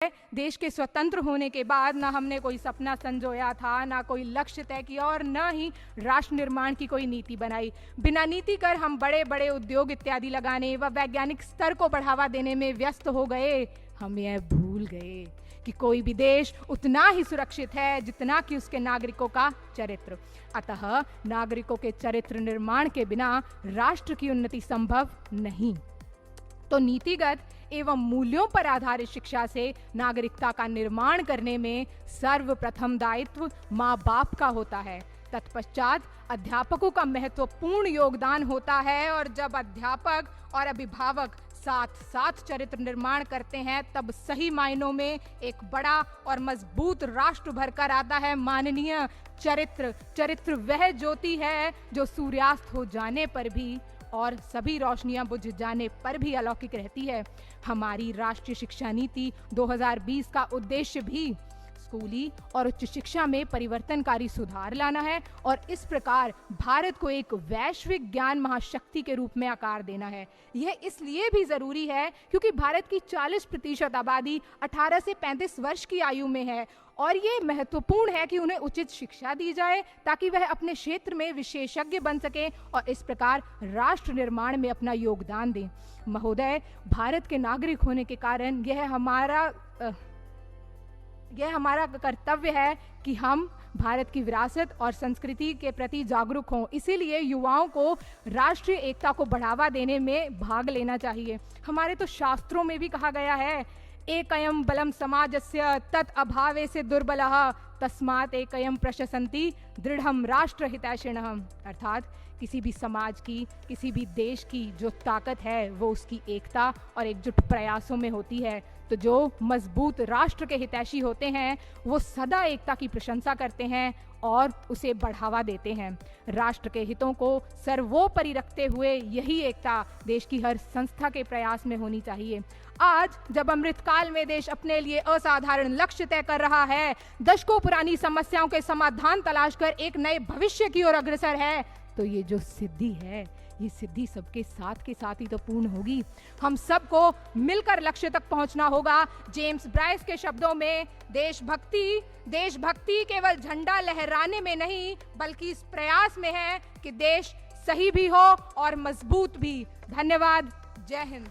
देश के स्वतंत्र होने के बाद ना हमने कोई सपना संजोया था, ना कोई लक्ष्य तय किया और न ही राष्ट्र निर्माण की कोई नीति बनाई। बिना नीति कर हम बड़े बड़े उद्योग इत्यादि लगाने व वैज्ञानिक स्तर को बढ़ावा देने में व्यस्त हो गए। हम यह भूल गए कि कोई भी देश उतना ही सुरक्षित है जितना कि उसके नागरिकों का चरित्र। अतः नागरिकों के चरित्र निर्माण के बिना राष्ट्र की उन्नति संभव नहीं। तो नीतिगत एवं मूल्यों पर आधारित शिक्षा से नागरिकता का निर्माण करने में सर्वप्रथम दायित्व माँ बाप का होता है। तत्पश्चात अध्यापकों का महत्वपूर्ण योगदान होता है और जब अध्यापक और अभिभावक साथ साथ चरित्र निर्माण करते हैं तब सही मायनों में एक बड़ा और मजबूत राष्ट्र भरकर आता है। माननीय चरित्र वह ज्योति है जो सूर्यास्त हो जाने पर भी और सभी रोशनियां बुझ जाने पर भी अलौकिक रहती है। हमारी राष्ट्रीय शिक्षा नीति 2020 का उद्देश्य भी स्कूली और उच्च शिक्षा में परिवर्तनकारी सुधार लाना है और इस प्रकार भारत को एक वैश्विक ज्ञान महाशक्ति के रूप में आकार देना है। यह इसलिए भी जरूरी है क्योंकि भारत की 40% आबादी 18 से 35 वर्ष की आयु में है और ये महत्वपूर्ण है कि उन्हें उचित शिक्षा दी जाए ताकि वह अपने क्षेत्र में विशेषज्ञ बन सके और इस प्रकार राष्ट्र निर्माण में अपना योगदान दें। महोदय, भारत के नागरिक होने के कारण यह हमारा कर्तव्य है कि हम भारत की विरासत और संस्कृति के प्रति जागरूक हों। इसीलिए युवाओं को राष्ट्रीय एकता को बढ़ावा देने में भाग लेना चाहिए। हमारे तो शास्त्रों में भी कहा गया है, एकयम बलम समाजस्य तत् अभावे से दुर्बलः तस्मात् एकयम प्रशसन्ति दृढ़म राष्ट्र हितैषिणः। अर्थात किसी भी समाज की, किसी भी देश की जो ताकत है वो उसकी एकता और एकजुट प्रयासों में होती है। तो जो मजबूत राष्ट्र के हितैषी होते हैं वो सदा एकता की प्रशंसा करते हैं और उसे बढ़ावा देते हैं। राष्ट्र के हितों को सर्वोपरि रखते हुए यही एकता देश की हर संस्था के प्रयास में होनी चाहिए। आज जब अमृतकाल में देश अपने लिए असाधारण लक्ष्य तय कर रहा है, दशकों पुरानी समस्याओं के समाधान तलाश कर एक नए भविष्य की ओर अग्रसर है, तो ये जो सिद्धि है, ये सिद्धि सबके साथ के साथ ही तो पूर्ण होगी। हम सबको मिलकर लक्ष्य तक पहुंचना होगा। जेम्स ब्राइस के शब्दों में, देशभक्ति केवल झंडा लहराने में नहीं बल्कि इस प्रयास में है कि देश सही भी हो और मजबूत भी। धन्यवाद। जय हिंद।